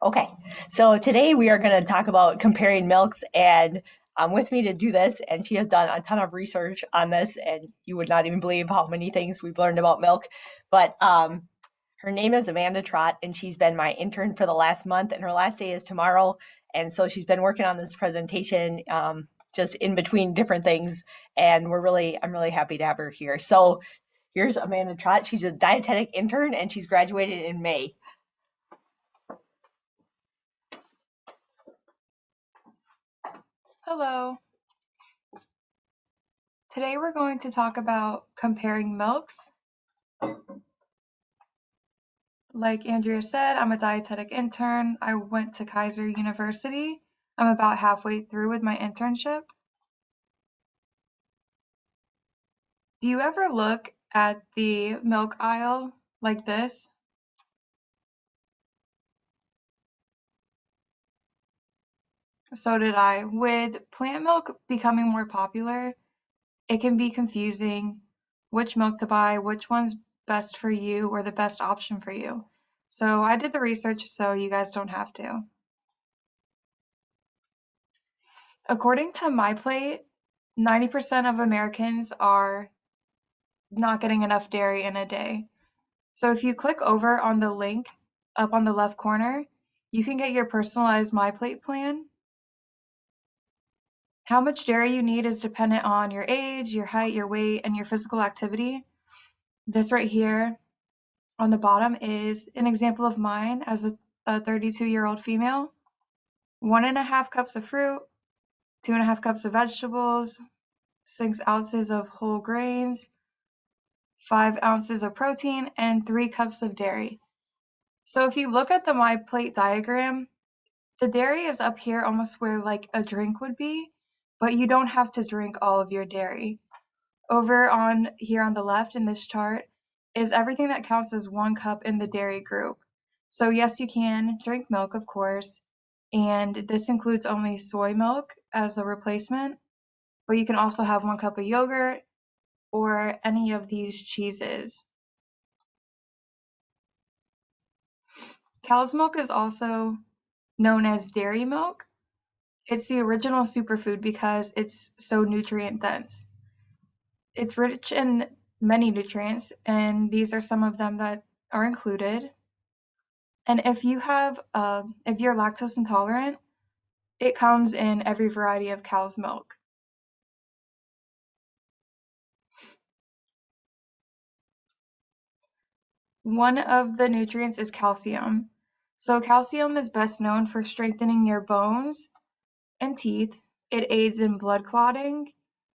Okay, so today we are going to talk about comparing milks, and with me to do this, and she has done a ton of research on this, and you would not even believe how many things we've learned about milk. But her name is Amanda Trott, and she's been my intern for the last month, and her last day is tomorrow. And so she's been working on this presentation just in between different things, and I'm really happy to have her here. So here's Amanda Trott. She's a dietetic intern, and she's graduated in May. Hello. Today we're going to talk about comparing milks. Like Andrea said, I'm a dietetic intern. I went to Kaiser University. I'm about halfway through with my internship. Do you ever look at the milk aisle like this? So did I. With plant milk becoming more popular, it can be confusing which milk to buy, which one's best for you or the best option for you. So I did the research so you guys don't have to. According to MyPlate, 90% of Americans are not getting enough dairy in a day. So if you click over on the link up on the left corner, you can get your personalized MyPlate plan. How much dairy you need is dependent on your age, your height, your weight, and your physical activity. This right here on the bottom is an example of mine as a 32-year-old female. 1.5 cups of fruit, 2.5 cups of vegetables, 6 ounces of whole grains, 5 ounces of protein, and 3 cups of dairy. So if you look at the MyPlate diagram, the dairy is up here almost where like a drink would be, but you don't have to drink all of your dairy. Over on here on the left in this chart is everything that counts as 1 cup in the dairy group. So yes, you can drink milk, of course, and this includes only soy milk as a replacement, but you can also have 1 cup of yogurt or any of these cheeses. Cow's milk is also known as dairy milk. It's the original superfood because it's so nutrient dense. It's rich in many nutrients, and these are some of them that are included. And if you're lactose intolerant, it comes in every variety of cow's milk. One of the nutrients is calcium. So calcium is best known for strengthening your bones and teeth. It aids in blood clotting,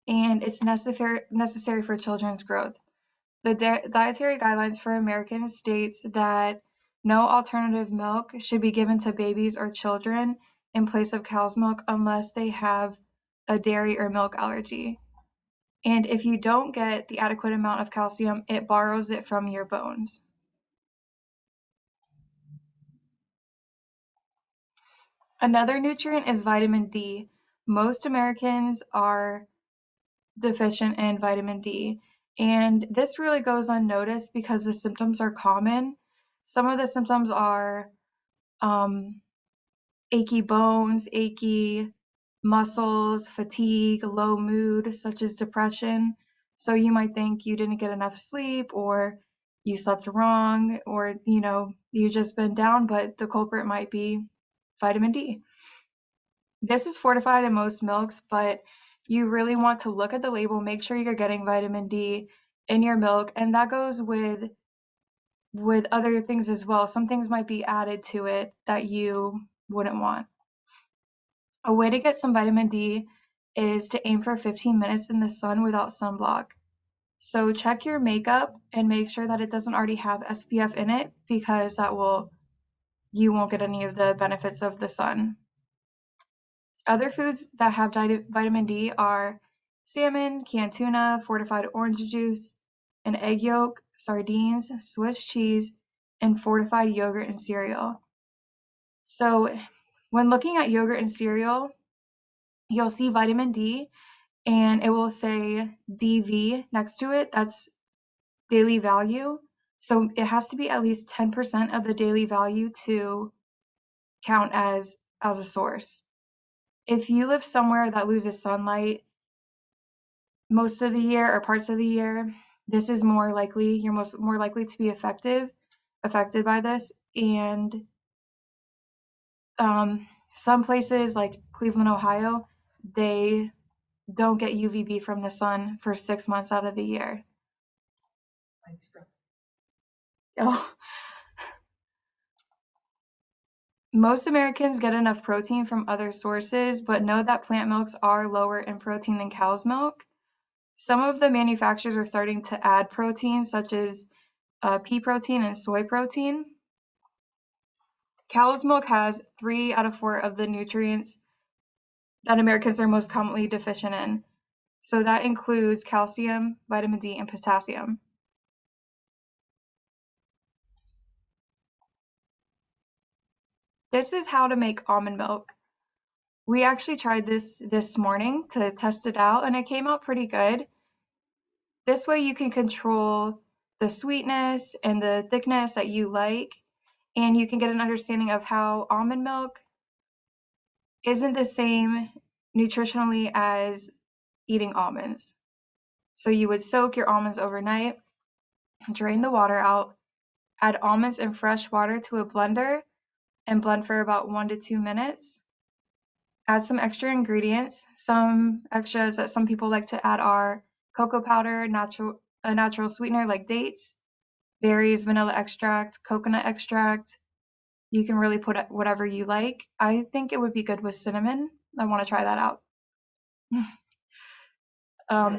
and it's necessary for children's growth. The dietary guidelines for Americans states that no alternative milk should be given to babies or children in place of cow's milk unless they have a dairy or milk allergy. And if you don't get the adequate amount of calcium, it borrows it from your bones. Another nutrient is vitamin D. Most Americans are deficient in vitamin D, and this really goes unnoticed because the symptoms are common. Some of the symptoms are achy bones, achy muscles, fatigue, low mood, such as depression. So you might think you didn't get enough sleep, or you slept wrong, or you just been down, but the culprit might be vitamin D. This is fortified in most milks, but you really want to look at the label, make sure you're getting vitamin D in your milk, and that goes with other things as well. Some things might be added to it that you wouldn't want. A way to get some vitamin D is to aim for 15 minutes in the sun without sunblock. So check your makeup and make sure that it doesn't already have SPF in it, because you won't get any of the benefits of the sun. Other foods that have vitamin D are salmon, canned tuna, fortified orange juice, an egg yolk, sardines, Swiss cheese, and fortified yogurt and cereal. So when looking at yogurt and cereal, you'll see vitamin D, and it will say DV next to it. That's daily value. So it has to be at least 10% of the daily value to count as a source. If you live somewhere that loses sunlight most of the year or parts of the year, this is more likely, you're more likely to be affected by this. And some places like Cleveland, Ohio, they don't get UVB from the sun for 6 months out of the year. Oh. Most Americans get enough protein from other sources, but know that plant milks are lower in protein than cow's milk. Some of the manufacturers are starting to add protein, such as pea protein and soy protein. Cow's milk has 3 out of 4 of the nutrients that Americans are most commonly deficient in. So that includes calcium, vitamin D, and potassium. This is how to make almond milk. We actually tried this morning to test it out, and it came out pretty good. This way you can control the sweetness and the thickness that you like, and you can get an understanding of how almond milk isn't the same nutritionally as eating almonds. So you would soak your almonds overnight, drain the water out, add almonds and fresh water to a blender, and blend for about 1 to 2 minutes. Add some extra ingredients. Some extras that some people like to add are cocoa powder, a natural sweetener like dates, berries, vanilla extract, coconut extract. You can really put whatever you like. I think it would be good with cinnamon. I want to try that out.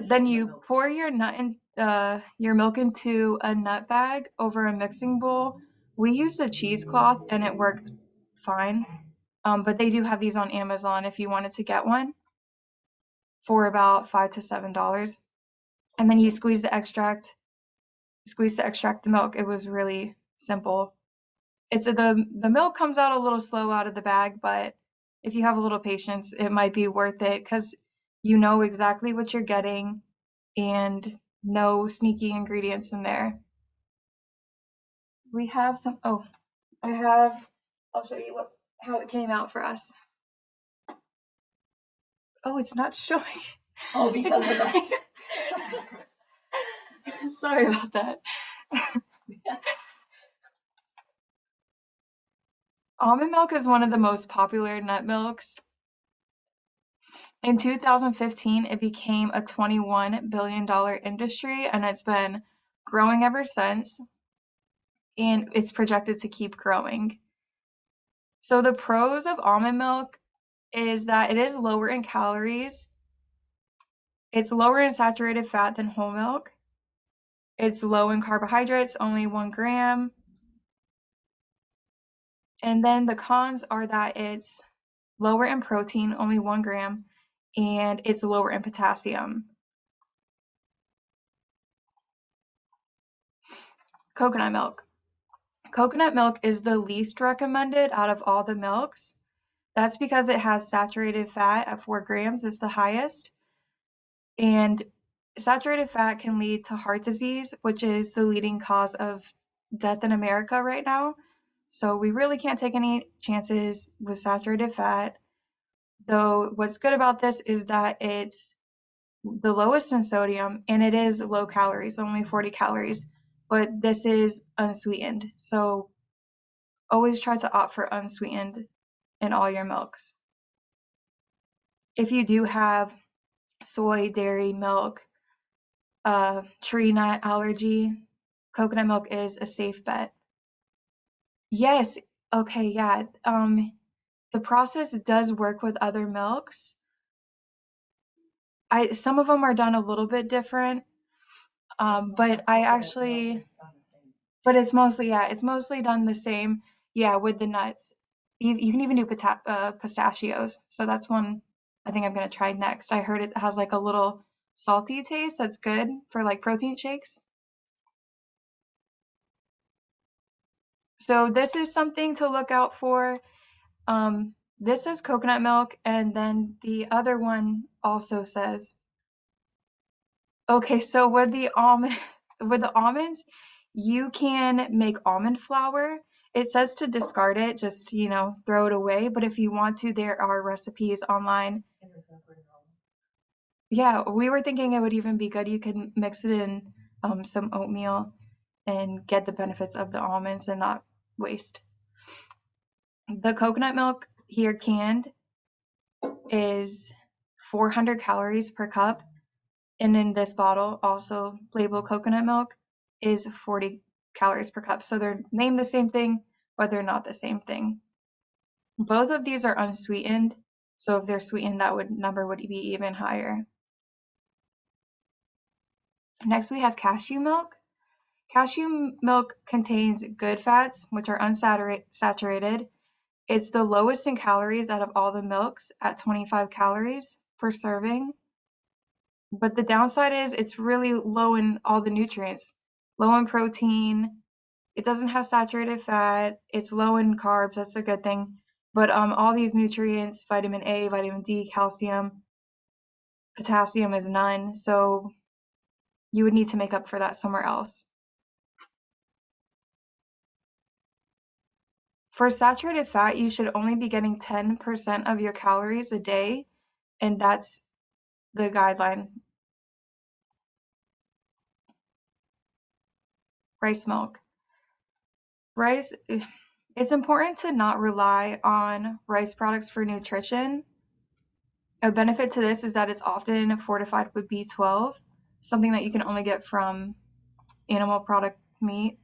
Then you pour your milk into a nut bag over a mixing bowl. We used a cheesecloth and it worked fine. But they do have these on Amazon if you wanted to get one for about $5 to $7. And then you squeeze the extract the milk. It was really simple. The milk comes out a little slow out of the bag, but if you have a little patience, it might be worth it because you know exactly what you're getting and no sneaky ingredients in there. We have some, I'll show you how it came out for us. Oh, it's not showing. Oh, because of that. Sorry about that. Almond milk is one of the most popular nut milks. In 2015, it became a $21 billion industry, and it's been growing ever since, and it's projected to keep growing. So the pros of almond milk is that it is lower in calories. It's lower in saturated fat than whole milk. It's low in carbohydrates, only 1 gram. And then the cons are that it's lower in protein, only 1 gram, and it's lower in potassium. Coconut milk. Coconut milk is the least recommended out of all the milks. That's because it has saturated fat at 4 grams is the highest. And saturated fat can lead to heart disease, which is the leading cause of death in America right now. So we really can't take any chances with saturated fat. Though what's good about this is that it's the lowest in sodium and it is low calories, only 40 calories. But this is unsweetened. So always try to opt for unsweetened in all your milks. If you do have soy, dairy, milk, tree nut allergy, coconut milk is a safe bet. Yes, okay, yeah. The process does work with other milks. Some of them are done a little bit different, but it's mostly done the same. Yeah, with the nuts. You can even do pistachios. So that's one I think I'm gonna try next. I heard it has like a little salty taste that's good for like protein shakes. So this is something to look out for. This says coconut milk, and then the other one also says. Okay, so with the almonds, You can make almond flour. It says to discard it, just, throw it away. But if you want to, there are recipes online. Yeah, we were thinking it would even be good. You could mix it in some oatmeal and get the benefits of the almonds and not waste. The coconut milk here canned is 400 calories per cup. And in this bottle, also labeled coconut milk, is 40 calories per cup. So they're named the same thing, but they're not the same thing. Both of these are unsweetened. So if they're sweetened, number would be even higher. Next, we have cashew milk. Cashew milk contains good fats, which are unsaturated. It's the lowest in calories out of all the milks at 25 calories per serving. But the downside is it's really low in all the nutrients. Low in protein. It doesn't have saturated fat. It's low in carbs. That's a good thing. But all these nutrients, vitamin A, vitamin D, calcium, potassium is none. So you would need to make up for that somewhere else. For saturated fat, you should only be getting 10% of your calories a day, and that's the guideline. Rice milk. Rice, it's important to not rely on rice products for nutrition. A benefit to this is that it's often fortified with B12, something that you can only get from animal product meat.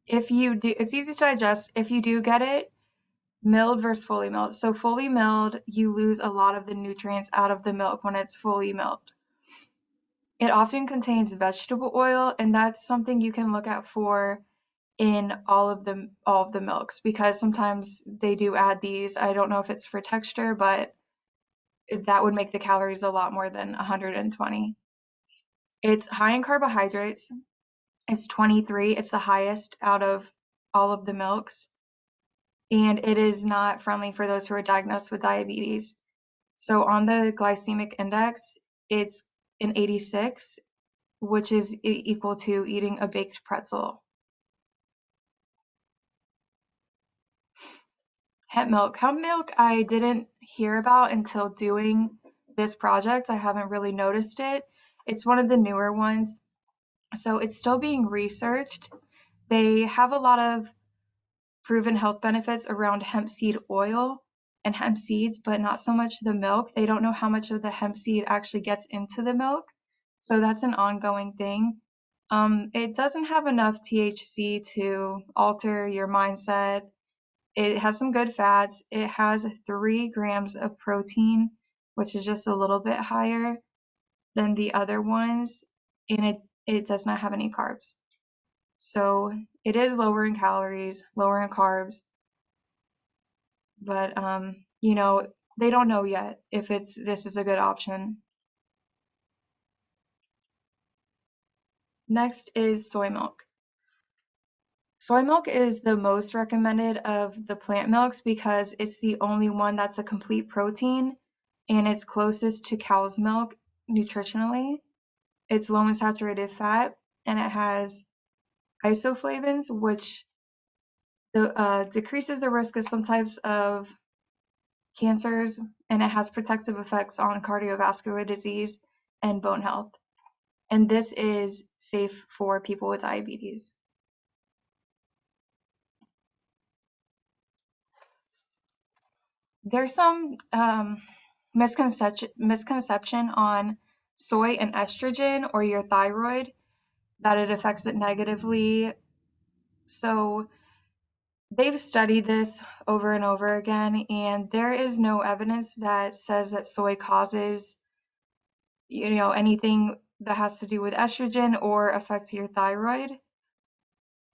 If you do, it's easy to digest. If you do get it, milled versus fully milled. So fully milled, you lose a lot of the nutrients out of the milk when it's fully milled. It often contains vegetable oil, and that's something you can look out for in all of the milks, because sometimes they do add these. I don't know if it's for texture, but that would make the calories a lot more than 120. It's high in carbohydrates. It's 23. It's the highest out of all of the milks. And it is not friendly for those who are diagnosed with diabetes. So on the glycemic index, it's an 86, which is equal to eating a baked pretzel. Hemp milk. Hemp milk I didn't hear about until doing this project. I haven't really noticed it. It's one of the newer ones. So it's still being researched. They have a lot of proven health benefits around hemp seed oil and hemp seeds, but not so much the milk. They don't know how much of the hemp seed actually gets into the milk. So that's an ongoing thing. It doesn't have enough THC to alter your mindset. It has some good fats. It has 3 grams of protein, which is just a little bit higher than the other ones, and it does not have any carbs. So it is lower in calories, lower in carbs, but they don't know yet if this is a good option. Next is soy milk. Soy milk is the most recommended of the plant milks because it's the only one that's a complete protein, and it's closest to cow's milk nutritionally. It's low in saturated fat, and it has isoflavones, which decreases the risk of some types of cancers, and it has protective effects on cardiovascular disease and bone health. And this is safe for people with diabetes. There's some misconception on soy and estrogen or your thyroid, that it affects it negatively. So they've studied this over and over again, and there is no evidence that says that soy causes, anything that has to do with estrogen or affects your thyroid.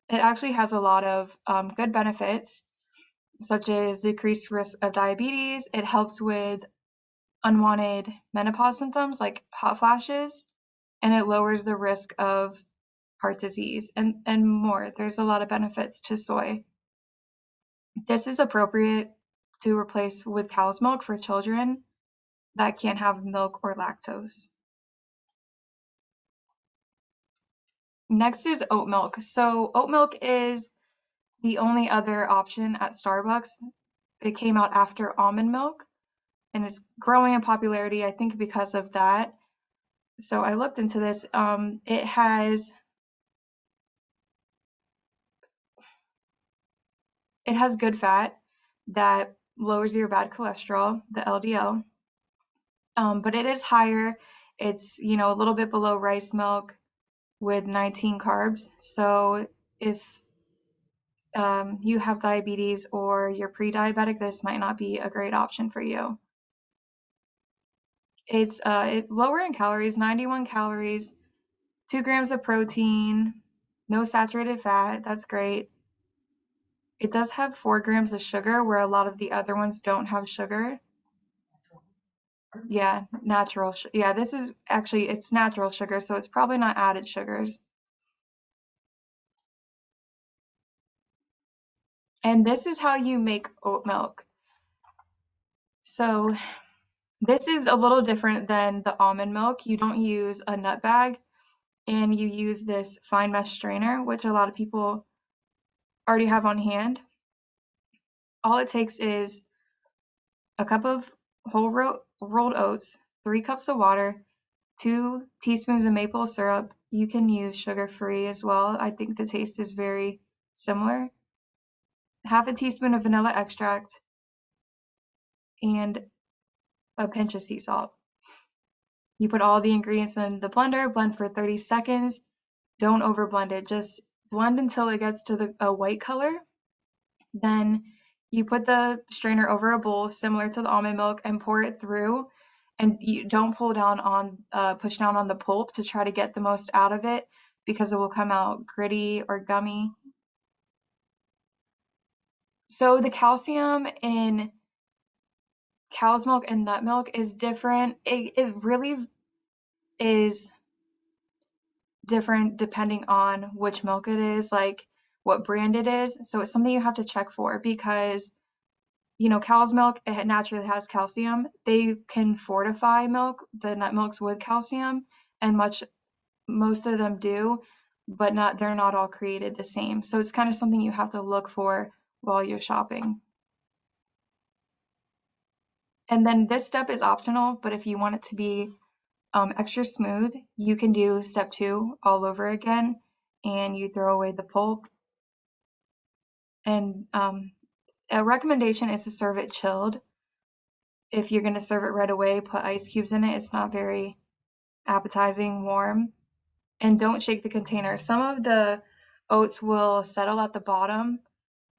It actually has a lot of good benefits, such as decreased risk of diabetes. It helps with unwanted menopause symptoms like hot flashes, and it lowers the risk of heart disease and more. There's a lot of benefits to soy. This is appropriate to replace with cow's milk for children that can't have milk or lactose. Next is oat milk. So oat milk is the only other option at Starbucks. It came out after almond milk, and it's growing in popularity, I think, because of that. So I looked into this. It has good fat that lowers your bad cholesterol, the LDL. But it is higher. It's, a little bit below rice milk with 19 carbs. So if you have diabetes or you're pre-diabetic, this might not be a great option for you. It's lower in calories, 91 calories, 2 grams of protein, no saturated fat. That's great. It does have 4 grams of sugar, where a lot of the other ones don't have sugar. Yeah, natural. Yeah, this is actually, it's natural sugar, so it's probably not added sugars. And this is how you make oat milk. So this is a little different than the almond milk. You don't use a nut bag, and you use this fine mesh strainer, which a lot of people already have on hand. All it takes is a cup of whole rolled oats, 3 cups of water, 2 teaspoons of maple syrup. You can use sugar-free as well. I think the taste is very similar. Half a teaspoon of vanilla extract, and a pinch of sea salt. You put all the ingredients in the blender, blend for 30 seconds. Don't overblend it. Just blend until it gets to a white color. Then you put the strainer over a bowl similar to the almond milk and pour it through. And you don't push down on the pulp to try to get the most out of it, because it will come out gritty or gummy. So the calcium in cow's milk and nut milk is different. It really is different depending on which milk it is, like what brand it is. So it's something you have to check for, because cow's milk, it naturally has calcium. They can fortify milk, the nut milks, with calcium, and most of them do, but they're not all created the same. So it's kind of something you have to look for while you're shopping. And then this step is optional, but if you want it to be extra smooth, you can do step 2 all over again, and you throw away the pulp. And a recommendation is to serve it chilled. If you're going to serve it right away, put ice cubes in it. It's not very appetizing warm. And don't shake the container. Some of the oats will settle at the bottom,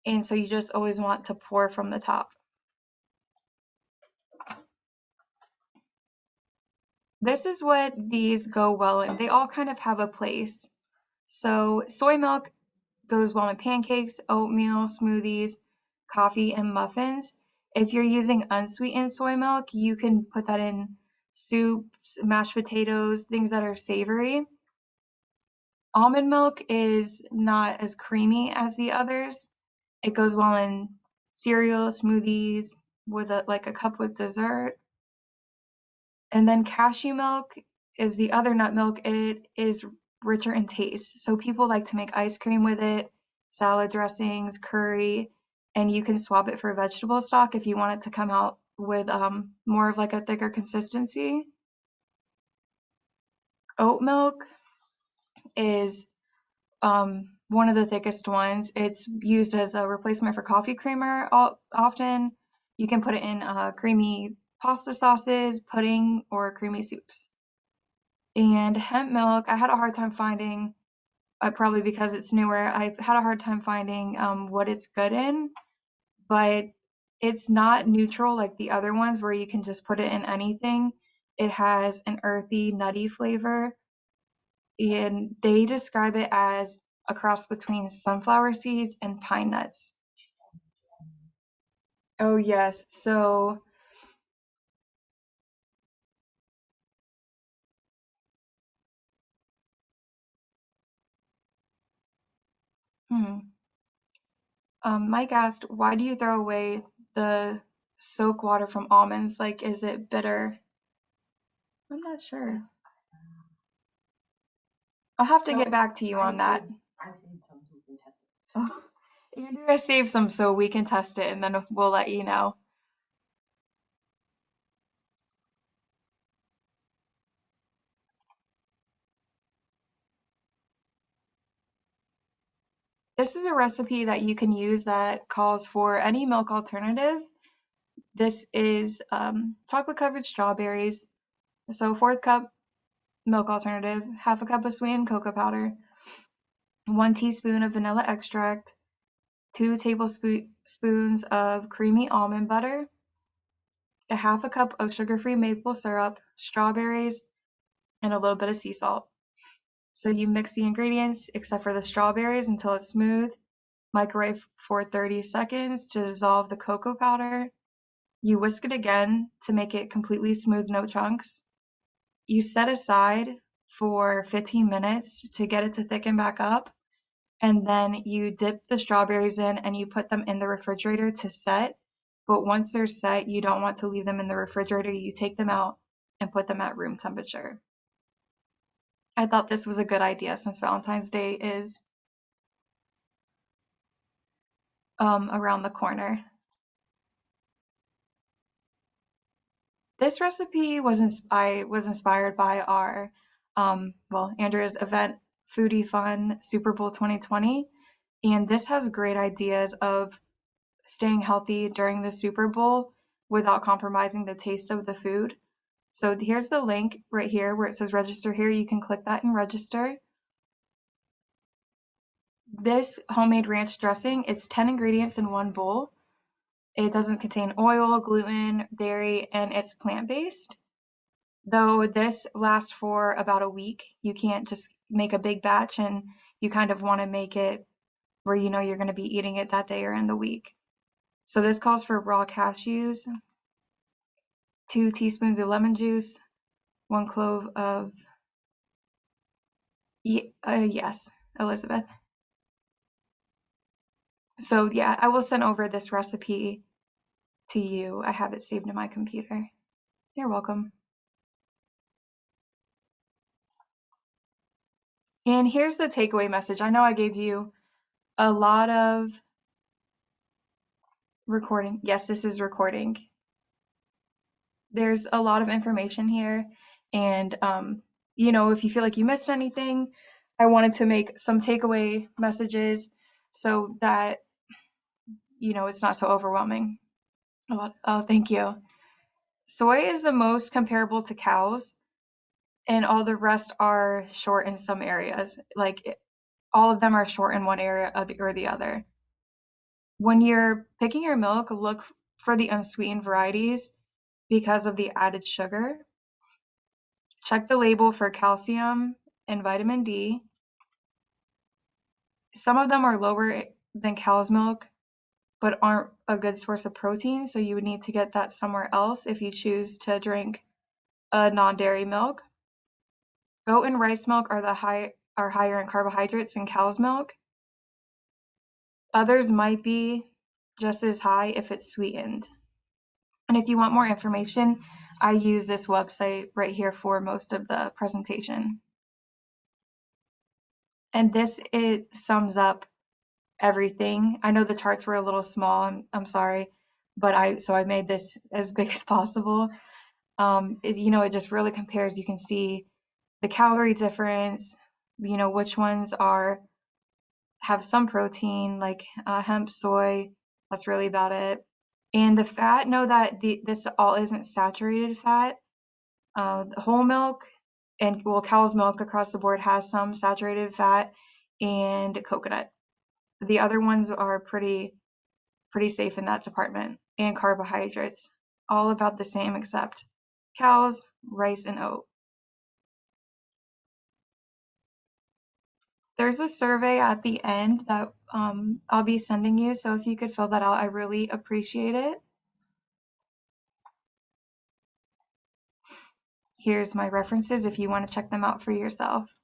and so you just always want to pour from the top. This is what these go well in. They all kind of have a place. So soy milk goes well in pancakes, oatmeal, smoothies, coffee, and muffins. If you're using unsweetened soy milk, you can put that in soups, mashed potatoes, things that are savory. Almond milk is not as creamy as the others. It goes well in cereal, smoothies, with like a cup with dessert. And then cashew milk is the other nut milk. It is richer in taste. So people like to make ice cream with it, salad dressings, curry, and you can swap it for vegetable stock if you want it to come out with more of like a thicker consistency. Oat milk is one of the thickest ones. It's used as a replacement for coffee creamer often. You can put it in creamy pasta sauces, pudding, or creamy soups. And hemp milk, I had a hard time finding, probably because it's newer, I've had a hard time finding what it's good in, but it's not neutral like the other ones where you can just put it in anything. It has an earthy, nutty flavor, and they describe it as a cross between sunflower seeds and pine nuts. Oh, yes. So, hmm. Mike asked, why do you throw away the soak water from almonds? Like, is it bitter? I'm not sure. I'll have to get back to you on that. I saved some so we can test it. Oh, Andrea saved some so we can test it and then we'll let you know. This is a recipe that you can use that calls for any milk alternative. This is chocolate covered strawberries. So, fourth cup milk alternative, half a cup of sweetened cocoa powder, 1 teaspoon of vanilla extract, 2 tablespoons of creamy almond butter, a half a cup of sugar-free maple syrup, strawberries, and a little bit of sea salt. So you mix the ingredients except for the strawberries until it's smooth. Microwave for 30 seconds to dissolve the cocoa powder. You whisk it again to make it completely smooth, no chunks. You set aside for 15 minutes to get it to thicken back up. And then you dip the strawberries in and you put them in the refrigerator to set. But once they're set, you don't want to leave them in the refrigerator. You take them out and put them at room temperature. I thought this was a good idea since Valentine's Day is around the corner. This recipe was inspired by our Andrea's event Foodie Fun Super Bowl 2020, and this has great ideas of staying healthy during the Super Bowl without compromising the taste of the food. So here's the link right here where it says register here. You can click that and register. This homemade ranch dressing, it's 10 ingredients in one bowl. It doesn't contain oil, gluten, dairy, and it's plant-based. Though this lasts for about a week. You can't just make a big batch and you kind of want to make it where you know you're going to be eating it that day or in the week. So this calls for raw cashews, 2 teaspoons of lemon juice, 1 clove of, yes, Elizabeth. So yeah, I will send over this recipe to you. I have it saved in my computer. You're welcome. And here's the takeaway message. I know I gave you a lot of recording. Yes, this is recording. There's a lot of information here. And, if you feel like you missed anything, I wanted to make some takeaway messages so that, it's not so overwhelming. Oh, thank you. Soy is the most comparable to cows, and all the rest are short in some areas. Like all of them are short in one area or the other. When you're picking your milk, look for the unsweetened varieties because of the added sugar. Check the label for calcium and vitamin D. Some of them are lower than cow's milk, but aren't a good source of protein, so you would need to get that somewhere else if you choose to drink a non-dairy milk. Goat and rice milk are higher in carbohydrates than cow's milk. Others might be just as high if it's sweetened. And if you want more information, I use this website right here for most of the presentation. And it sums up everything. I know the charts were a little small. I'm sorry, but I made this as big as possible. It just really compares. You can see the calorie difference. Which ones have some protein, like hemp, soy. That's really about it. And the fat. Know that this all isn't saturated fat. The whole milk and cow's milk across the board has some saturated fat and coconut. The other ones are pretty safe in that department. And carbohydrates, all about the same except cows, rice, and oat. There's a survey at the end that I'll be sending you, so if you could fill that out, I really appreciate it. Here's my references if you want to check them out for yourself.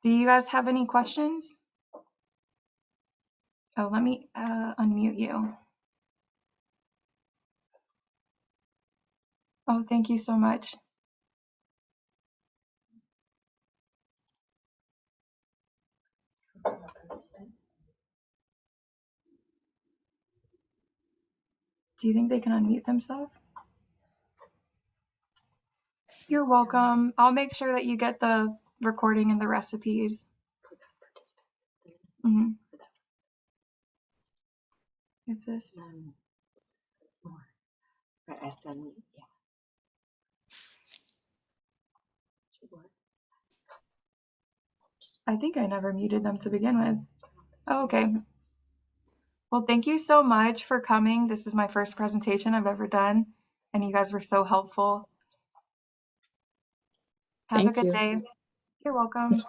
Do you guys have any questions? Oh, let me unmute you. Oh, thank you so much. Do you think they can unmute themselves? You're welcome. I'll make sure that you get the recording and the recipes. Mm-hmm. Is this? More. Ask unmute. Yeah. Should work. I think I never muted them to begin with. Oh, okay. Well, thank you so much for coming. This is my first presentation I've ever done, and you guys were so helpful. Have a Thank good you. day. You're welcome.